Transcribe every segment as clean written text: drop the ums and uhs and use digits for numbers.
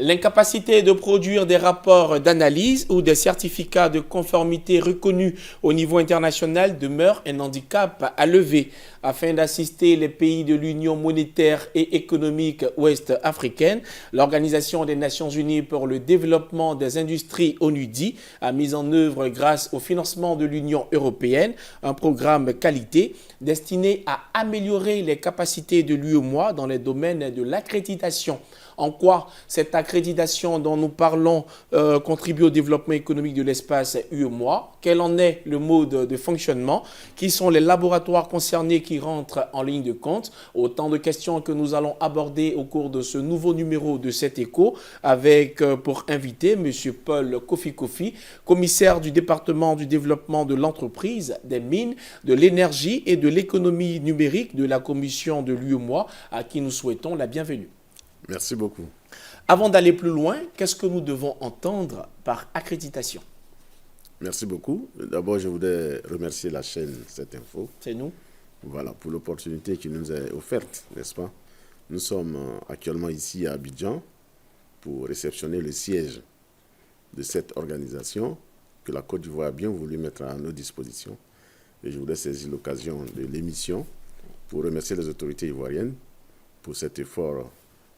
L'incapacité de produire des rapports d'analyse ou des certificats de conformité reconnus au niveau international demeure un handicap à lever. Afin d'assister les pays de l'Union monétaire et économique ouest-africaine, l'Organisation des Nations Unies pour le développement des industries ONUDI a mis en œuvre, grâce au financement de l'Union européenne, un programme qualité destiné à améliorer les capacités de l'UEMOA dans les domaines de l'accréditation. En quoi cette accréditation dont nous parlons contribue au développement économique de l'espace UEMOA? Quel en est le mode de fonctionnement? Qui sont les laboratoires concernés qui rentrent en ligne de compte? Autant de questions que nous allons aborder au cours de ce nouveau numéro de cet écho avec pour invité M. Paul Kofi, commissaire du département du développement de l'entreprise, des mines, de l'énergie et de l'économie numérique de la commission de l'UEMOA, à qui nous souhaitons la bienvenue. Merci beaucoup. Avant d'aller plus loin, qu'est-ce que nous devons entendre par accréditation? Merci beaucoup. D'abord, je voudrais remercier la chaîne Cette Info. C'est nous. Voilà, pour l'opportunité qui nous est offerte, n'est-ce pas? Nous sommes actuellement ici à Abidjan pour réceptionner le siège de cette organisation que la Côte d'Ivoire a bien voulu mettre à nos dispositions. Et je voudrais saisir l'occasion de l'émission pour remercier les autorités ivoiriennes pour cet effort,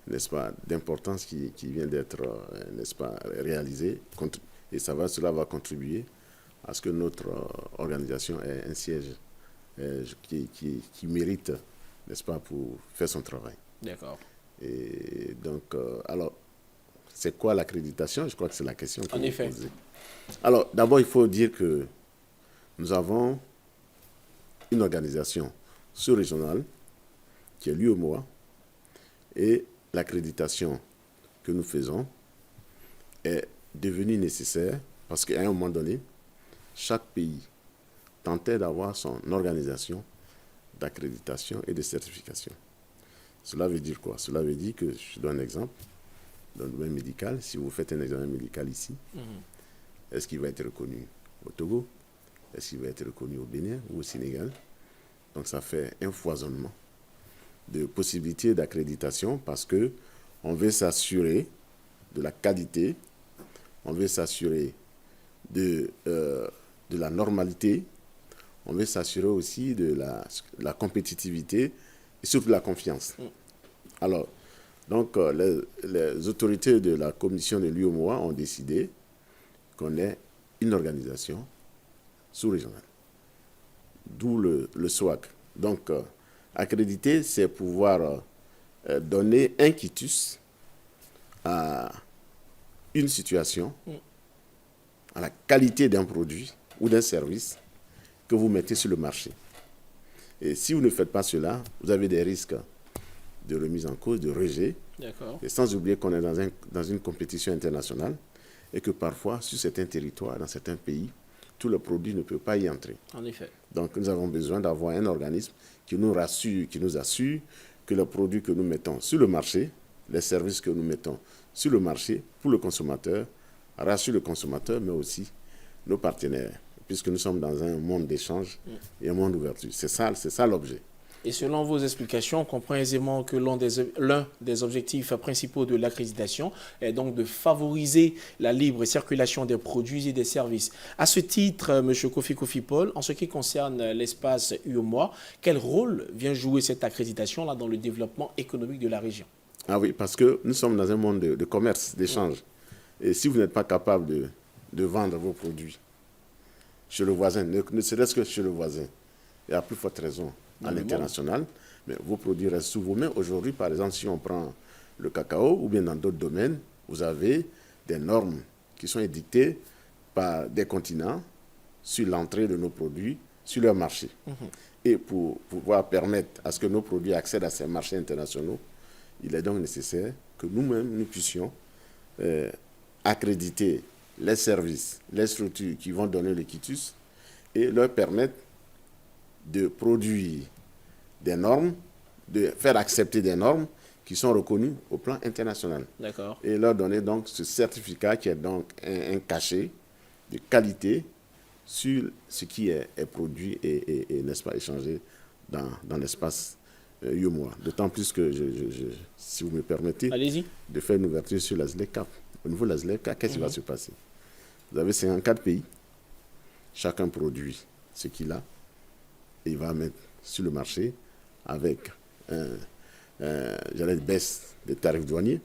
n'est-ce pas, d'importance qui vient d'être, n'est-ce pas, réalisé. Et cela va contribuer à ce que notre organisation ait un siège qui mérite, n'est-ce pas, pour faire son travail. D'accord. Et donc, alors, c'est quoi l'accréditation? Je crois que c'est la question que vous posez. Alors, d'abord, il faut dire que nous avons une organisation sous-régionale qui est l'UEMOA, et l'accréditation que nous faisons est devenue nécessaire parce qu'à un moment donné, chaque pays tentait d'avoir son organisation d'accréditation et de certification. Cela veut dire quoi? Cela veut dire que, je donne un exemple, dans le domaine médical, si vous faites un examen médical ici, est-ce qu'il va être reconnu au Togo? Est-ce qu'il va être reconnu au Bénin ou au Sénégal? Donc ça fait un foisonnement de possibilités d'accréditation parce que on veut s'assurer de la qualité, on veut s'assurer de la normalité, on veut s'assurer aussi de la compétitivité et surtout de la confiance. Alors, donc les autorités de la commission de l'UEMOA ont décidé qu'on ait une organisation sous-régionale, d'où le SWAC. Donc, accréditer, c'est pouvoir donner un quitus à une situation, à la qualité d'un produit ou d'un service que vous mettez sur le marché. Et si vous ne faites pas cela, vous avez des risques de remise en cause, de rejet. Et sans oublier qu'on est dans une compétition internationale et que parfois, sur certains territoires, dans certains pays, tout le produit ne peut pas y entrer. En effet. Donc, nous avons besoin d'avoir un organisme qui nous rassure, qui nous assure que les produits que nous mettons sur le marché, les services que nous mettons sur le marché pour le consommateur, rassure le consommateur, mais aussi nos partenaires, puisque nous sommes dans un monde d'échange et un monde d'ouverture. C'est ça l'objet. Et selon vos explications, on comprend aisément que l'un des objectifs principaux de l'accréditation est donc de favoriser la libre circulation des produits et des services. À ce titre, M. Kofi Paul, en ce qui concerne l'espace UEMOA, quel rôle vient jouer cette accréditation là dans le développement économique de la région? Ah oui, parce que nous sommes dans un monde de commerce, d'échange. Et si vous n'êtes pas capable de vendre vos produits chez le voisin, ne serait-ce que chez le voisin, il y a plus forte raison à l'international, mais vos produits restent sous vos mains. Aujourd'hui, par exemple, si on prend le cacao ou bien dans d'autres domaines, vous avez des normes qui sont édictées par des continents sur l'entrée de nos produits sur leur marché. Et pour pouvoir permettre à ce que nos produits accèdent à ces marchés internationaux, il est donc nécessaire que nous-mêmes, nous puissions accréditer les services, les structures qui vont donner le quitus et leur permettre de produire des normes, de faire accepter des normes qui sont reconnues au plan international. D'accord. Et leur donner donc ce certificat qui est donc un cachet de qualité sur ce qui est produit et n'est-ce pas, échangé dans l'espace UEMOA. D'autant plus que, si vous me permettez, de faire une ouverture sur la ZLECA. Au niveau de la ZLECA, qu'est-ce qui va se passer? Vous avez 54 pays. Chacun produit ce qu'il a et il va mettre sur le marché avec une baisse des tarifs douaniers.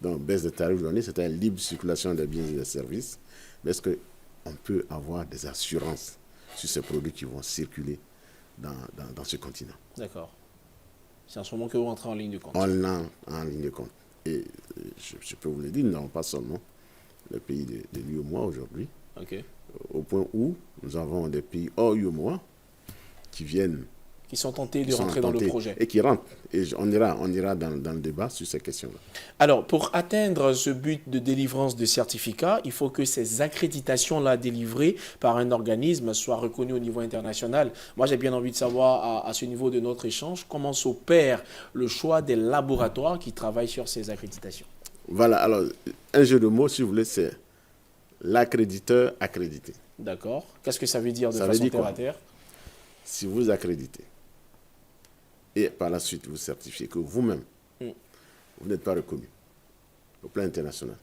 Donc, baisse des tarifs douaniers, c'est une libre circulation des biens et des services. Mais est-ce qu'on peut avoir des assurances sur ces produits qui vont circuler dans ce continent? D'accord. C'est en ce moment que vous entrez en ligne de compte. En ligne de compte. Et je peux vous le dire, nous n'avons pas seulement le pays de l'UEMOA aujourd'hui, au point où nous avons des pays hors UEMOA qui viennent... Qui sont tentés de rentrer dans le projet. Et qui rentrent. Et on ira dans le débat sur ces questions-là. Alors, pour atteindre ce but de délivrance de certificats, il faut que ces accréditations-là délivrées par un organisme soient reconnues au niveau international. Moi, j'ai bien envie de savoir, à ce niveau de notre échange, comment s'opère le choix des laboratoires qui travaillent sur ces accréditations. Voilà. Alors, un jeu de mots, si vous voulez, c'est l'accréditeur accrédité. D'accord. Qu'est-ce que ça veut dire de façon terre à terre? Si vous accréditez, et par la suite vous certifiez que vous-même, vous n'êtes pas reconnu au plan international,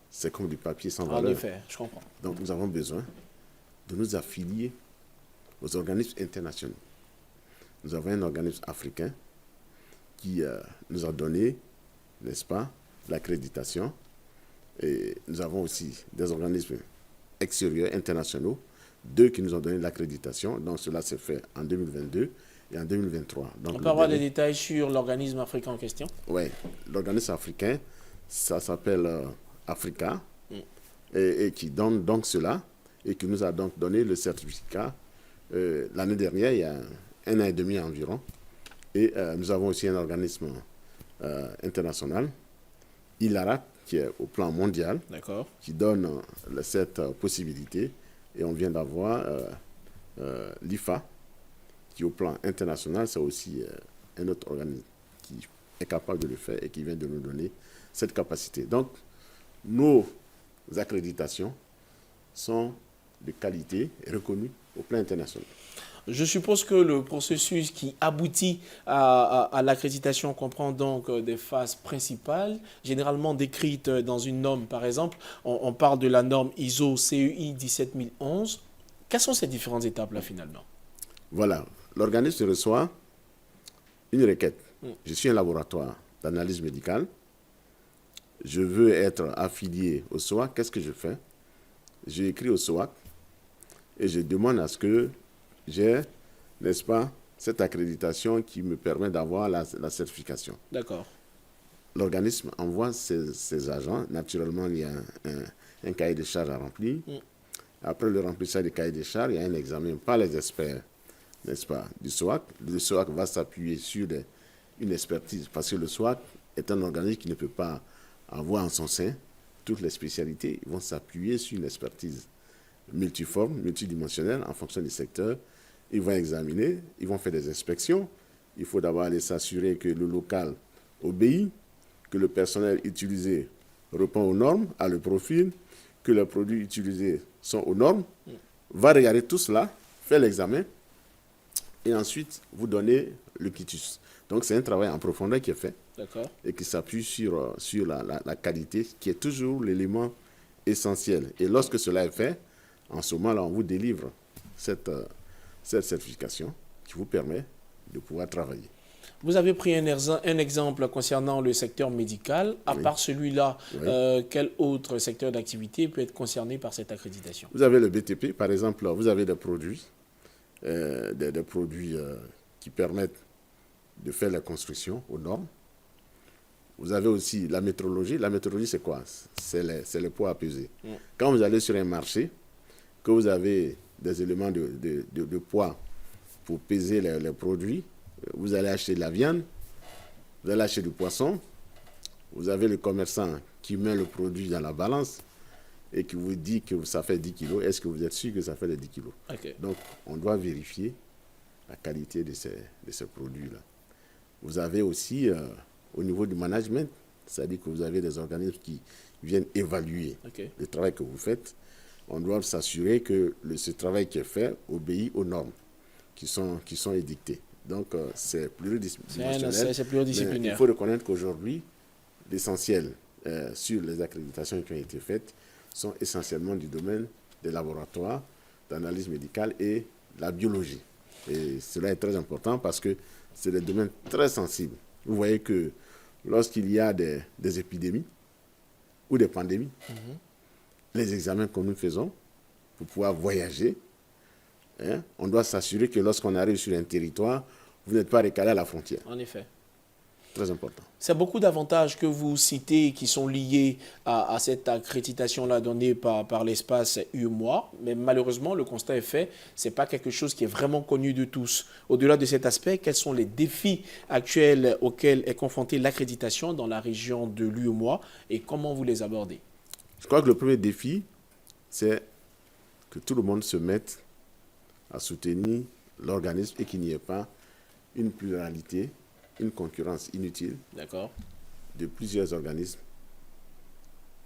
c'est comme du papier sans valeur. En effet, je comprends. Donc nous avons besoin de nous affilier aux organismes internationaux. Nous avons un organisme africain qui nous a donné, n'est-ce pas, l'accréditation. Et nous avons aussi des organismes extérieurs, internationaux, 2 qui nous ont donné l'accréditation. Donc cela s'est fait en 2022 et en 2023. Donc, on peut avoir des détails sur l'organisme africain en question? Oui, l'organisme africain, ça s'appelle Africa, et qui donne donc cela, et qui nous a donc donné le certificat l'année dernière, il y a 1 an et demi environ. Et nous avons aussi un organisme international, ILARAC, qui est au plan mondial, qui donne cette possibilité. Et on vient d'avoir l'IFA, qui au plan international, c'est aussi un autre organisme qui est capable de le faire et qui vient de nous donner cette capacité. Donc, nos accréditations sont de qualité et reconnues au plan international. Je suppose que le processus qui aboutit à l'accréditation comprend donc des phases principales, généralement décrites dans une norme, par exemple. On parle de la norme ISO CEI 17011. Quelles sont ces différentes étapes-là, finalement? Voilà. L'organisme reçoit une requête. Je suis un laboratoire d'analyse médicale. Je veux être affilié au SOAC. Qu'est-ce que je fais? J'ai écrit au SOAC et je demande à ce que j'ai, n'est-ce pas, cette accréditation qui me permet d'avoir la certification. D'accord. L'organisme envoie ses agents. Naturellement, il y a un cahier de charges à remplir. Après le remplissage du cahier de charges, il y a un examen par les experts, n'est-ce pas, du SOAC. Le SOAC va s'appuyer sur une expertise, parce que le SOAC est un organisme qui ne peut pas avoir en son sein toutes les spécialités. Ils vont s'appuyer sur une expertise multiforme, multidimensionnelle, en fonction du secteur. Ils vont examiner, ils vont faire des inspections. Il faut d'abord aller s'assurer que le local obéit, que le personnel utilisé répond aux normes, a le profil, que les produits utilisés sont aux normes. Va regarder tout cela, faire l'examen, et ensuite vous donner le quitus. Donc c'est un travail en profondeur qui est fait et qui s'appuie sur la qualité, qui est toujours l'élément essentiel. Et lorsque cela est fait, en ce moment-là, on vous délivre cette certification qui vous permet de pouvoir travailler. Vous avez pris un exemple concernant le secteur médical. À part celui-là, quel autre secteur d'activité peut être concerné par cette accréditation? Vous avez le BTP, par exemple, vous avez des produits, qui permettent de faire la construction aux normes. Vous avez aussi la métrologie. La métrologie, c'est quoi? C'est le poids à peser. Quand vous allez sur un marché, que vous avez des éléments de poids pour peser les produits, vous allez acheter de la viande, vous allez acheter du poisson, vous avez le commerçant qui met le produit dans la balance et qui vous dit que ça fait 10 kilos. Est-ce que vous êtes sûr que ça fait les 10 kilos? Donc, on doit vérifier la qualité de ces produits-là. Vous avez aussi, au niveau du management, c'est-à-dire que vous avez des organismes qui viennent évaluer le travail que vous faites. On doit s'assurer que ce travail qui est fait obéit aux normes qui sont édictées. Donc, c'est C'est pluridisciplinaire. Mais il faut reconnaître qu'aujourd'hui, l'essentiel sur les accréditations qui ont été faites sont essentiellement du domaine des laboratoires, d'analyse médicale et la biologie. Et cela est très important parce que c'est des domaines très sensibles. Vous voyez que lorsqu'il y a des épidémies ou des pandémies, les examens que nous faisons pour pouvoir voyager, on doit s'assurer que lorsqu'on arrive sur un territoire, vous n'êtes pas recalé à la frontière. En effet. Très important. C'est beaucoup d'avantages que vous citez qui sont liés à cette accréditation-là donnée par l'espace UEMOA, mais malheureusement, le constat est fait, ce n'est pas quelque chose qui est vraiment connu de tous. Au-delà de cet aspect, quels sont les défis actuels auxquels est confrontée l'accréditation dans la région de l'UEMOA et comment vous les abordez? Je crois que le premier défi, c'est que tout le monde se mette à soutenir l'organisme et qu'il n'y ait pas une pluralité, une concurrence inutile de plusieurs organismes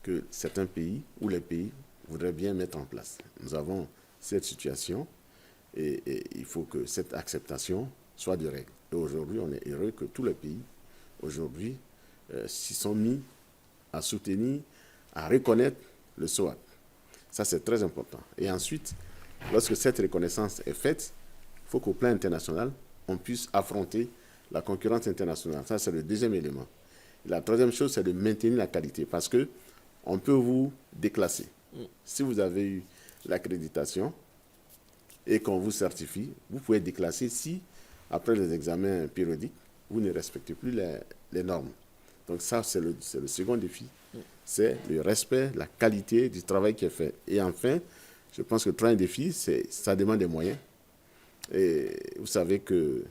que certains pays ou les pays voudraient bien mettre en place. Nous avons cette situation et il faut que cette acceptation soit de règle. Et aujourd'hui, on est heureux que tous les pays aujourd'hui s'y sont mis à soutenir, à reconnaître le SOAT. Ça, c'est très important. Et ensuite, lorsque cette reconnaissance est faite, il faut qu'au plan international, on puisse affronter la concurrence internationale. Ça, c'est le deuxième élément. Et la troisième chose, c'est de maintenir la qualité parce qu'on peut vous déclasser. Si vous avez eu l'accréditation et qu'on vous certifie, vous pouvez déclasser si, après les examens périodiques, vous ne respectez plus les normes. Donc ça, c'est le second défi. C'est le respect, la qualité du travail qui est fait. Et enfin, je pense que le troisième défi, ça demande des moyens. Et vous savez que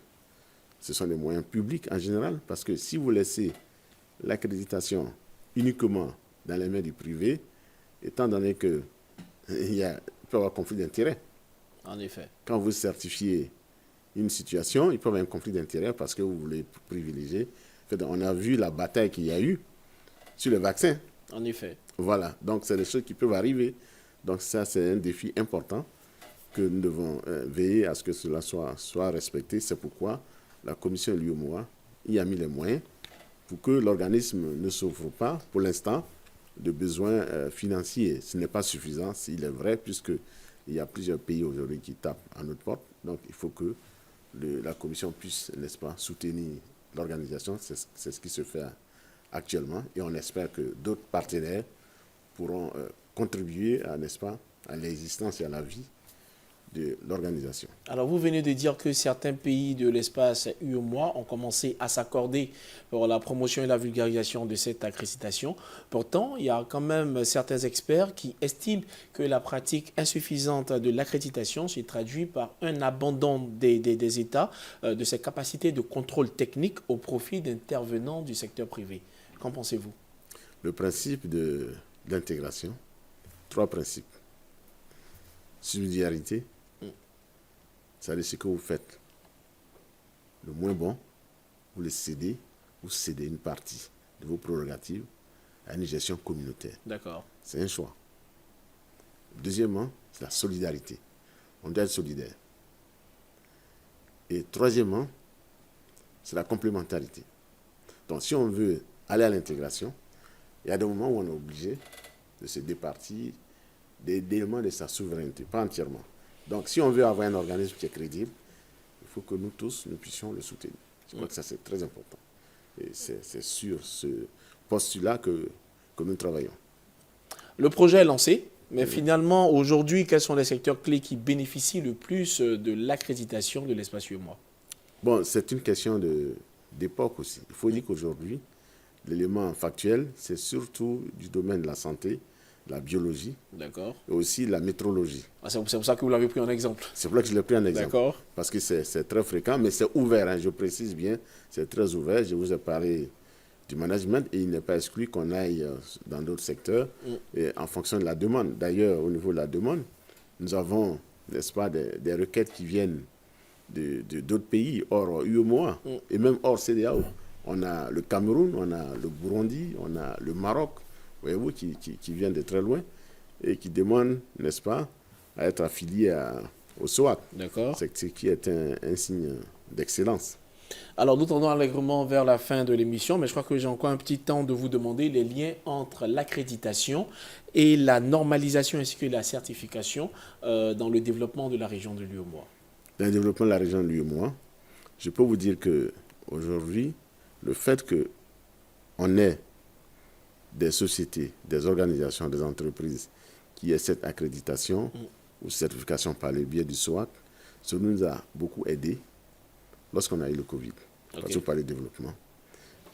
ce sont des moyens publics en général, parce que si vous laissez l'accréditation uniquement dans les mains du privé, étant donné qu'il peut y avoir conflit d'intérêts. En effet. Quand vous certifiez une situation, il peut y avoir un conflit d'intérêts parce que vous voulez privilégier. On a vu la bataille qu'il y a eu sur le vaccin. En effet. Voilà, donc c'est des choses qui peuvent arriver. Donc ça, c'est un défi important que nous devons veiller à ce que cela soit respecté. C'est pourquoi la commission LUEMOA y a mis les moyens pour que l'organisme ne souffre pas, pour l'instant, de besoins financiers. Ce n'est pas suffisant, s'il est vrai, puisqu'il y a plusieurs pays aujourd'hui qui tapent à notre porte. Donc il faut que la commission puisse, n'est-ce pas, soutenir l'organisation. C'est ce qui se fait actuellement. Et on espère que d'autres partenaires pourront contribuer n'est-ce pas, à l'existence et à la vie de l'organisation. Alors, vous venez de dire que certains pays de l'espace UEMOA ont commencé à s'accorder pour la promotion et la vulgarisation de cette accréditation. Pourtant, il y a quand même certains experts qui estiment que la pratique insuffisante de l'accréditation se traduit par un abandon des États de ses capacités de contrôle technique au profit d'intervenants du secteur privé. Qu'en pensez-vous? Le principe d'intégration, 3 principes. Subsidiarité, c'est-à-dire ce que vous faites le moins bon, vous le cédez, vous cédez une partie de vos prérogatives à une gestion communautaire. D'accord. C'est un choix. Deuxièmement, c'est la solidarité. On doit être solidaire. Et troisièmement, c'est la complémentarité. Donc si on veut aller à l'intégration, il y a des moments où on est obligé de se départir d'éléments de sa souveraineté, pas entièrement. Donc, si on veut avoir un organisme qui est crédible, il faut que nous tous, nous puissions le soutenir. Je crois que ça, c'est très important. Et c'est sur ce postulat que nous travaillons. Le projet est lancé, mais finalement, aujourd'hui, quels sont les secteurs clés qui bénéficient le plus de l'accréditation de l'espace UEMOA? Bon, c'est une question d'époque aussi. Il faut dire qu'aujourd'hui, l'élément factuel, c'est surtout du domaine de la santé, la biologie, et aussi la métrologie. Ah, c'est pour ça que vous l'avez pris en exemple. C'est pour ça que je l'ai pris en exemple. D'accord. Parce que c'est très fréquent, mais c'est ouvert, hein, je précise bien, c'est très ouvert. Je vous ai parlé du management et il n'est pas exclu qu'on aille dans d'autres secteurs et en fonction de la demande. D'ailleurs, au niveau de la demande, nous avons, n'est-ce pas, des requêtes qui viennent d'autres pays hors UEMOA et même hors CEDEAO. On a le Cameroun, on a le Burundi, on a le Maroc, voyez-vous, qui viennent de très loin et qui demandent, n'est-ce pas, à être affiliés au SOAT. D'accord. Ce qui est un signe d'excellence. Alors, nous tendons allègrement vers la fin de l'émission, mais je crois que j'ai encore un petit temps de vous demander les liens entre l'accréditation et la normalisation ainsi que la certification dans le développement de la région de l'UEMOA. Dans le développement de la région de l'UEMOA, je peux vous dire qu'aujourd'hui, le fait qu'on ait des sociétés, des organisations, des entreprises qui aient cette accréditation ou certification par le biais du SOAC, ça nous a beaucoup aidé lorsqu'on a eu le Covid, surtout par le développement.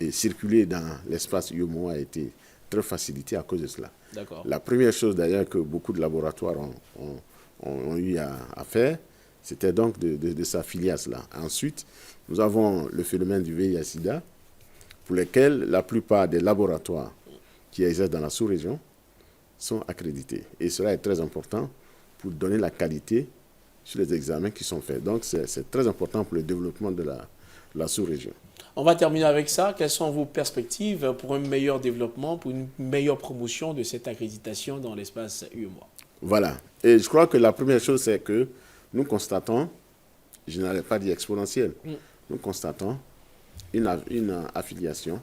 Et circuler dans l'espace UEMOA a été très facilité à cause de cela. La première chose d'ailleurs que beaucoup de laboratoires ont eu à faire, c'était donc de s'affilier à cela. Ensuite, nous avons le phénomène du VIH-Sida, pour lequel la plupart des laboratoires qui exercent dans la sous-région sont accrédités. Et cela est très important pour donner la qualité sur les examens qui sont faits. Donc, c'est très important pour le développement de la sous-région. On va terminer avec ça. Quelles sont vos perspectives pour un meilleur développement, pour une meilleure promotion de cette accréditation dans l'espace UEMOA? Voilà. Et je crois que la première chose, c'est que nous constatons, je n'allais pas dire exponentielle, nous constatons une affiliation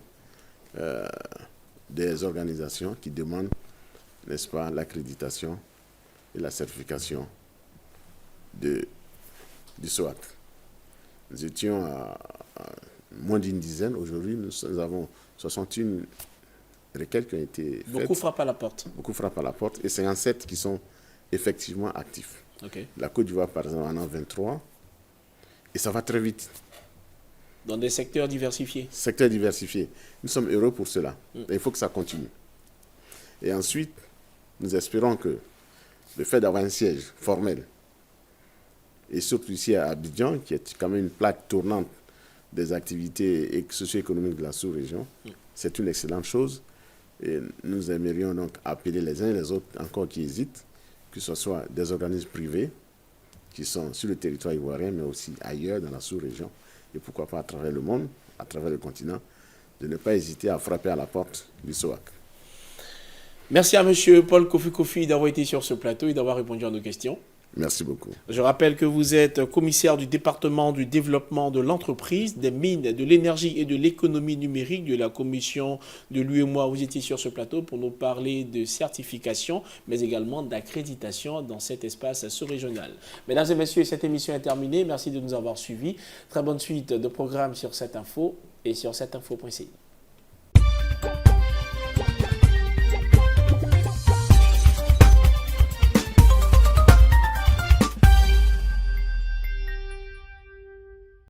des organisations qui demandent, n'est-ce pas, l'accréditation et la certification du SOAC. Nous étions à moins d'une dizaine. Aujourd'hui, nous avons 61 requêtes qui ont été faites. Beaucoup frappent à la porte. Beaucoup frappent à la porte et 57 qui sont effectivement actifs. La Côte d'Ivoire, par exemple, en a 23 et ça va très vite. Dans des secteurs diversifiés. Secteurs diversifiés. Nous sommes heureux pour cela. Il faut que ça continue. Et ensuite, nous espérons que le fait d'avoir un siège formel, et surtout ici à Abidjan, qui est quand même une plaque tournante des activités socio-économiques de la sous-région, c'est une excellente chose. Et nous aimerions donc appeler les uns et les autres encore qui hésitent, que ce soit des organismes privés qui sont sur le territoire ivoirien, mais aussi ailleurs dans la sous-région, et pourquoi pas à travers le monde, à travers le continent, de ne pas hésiter à frapper à la porte du SOAC. Merci à M. Paul Kofi Kofi d'avoir été sur ce plateau et d'avoir répondu à nos questions. Merci beaucoup. Je rappelle que vous êtes commissaire du département du développement de l'entreprise, des mines, de l'énergie et de l'économie numérique de la commission de l'UEMOA. Vous étiez sur ce plateau pour nous parler de certification, mais également d'accréditation dans cet espace sous-régional. Mesdames et messieurs, cette émission est terminée. Merci de nous avoir suivis. Très bonne suite de programmes sur cette info et sur cetteinfo.ci.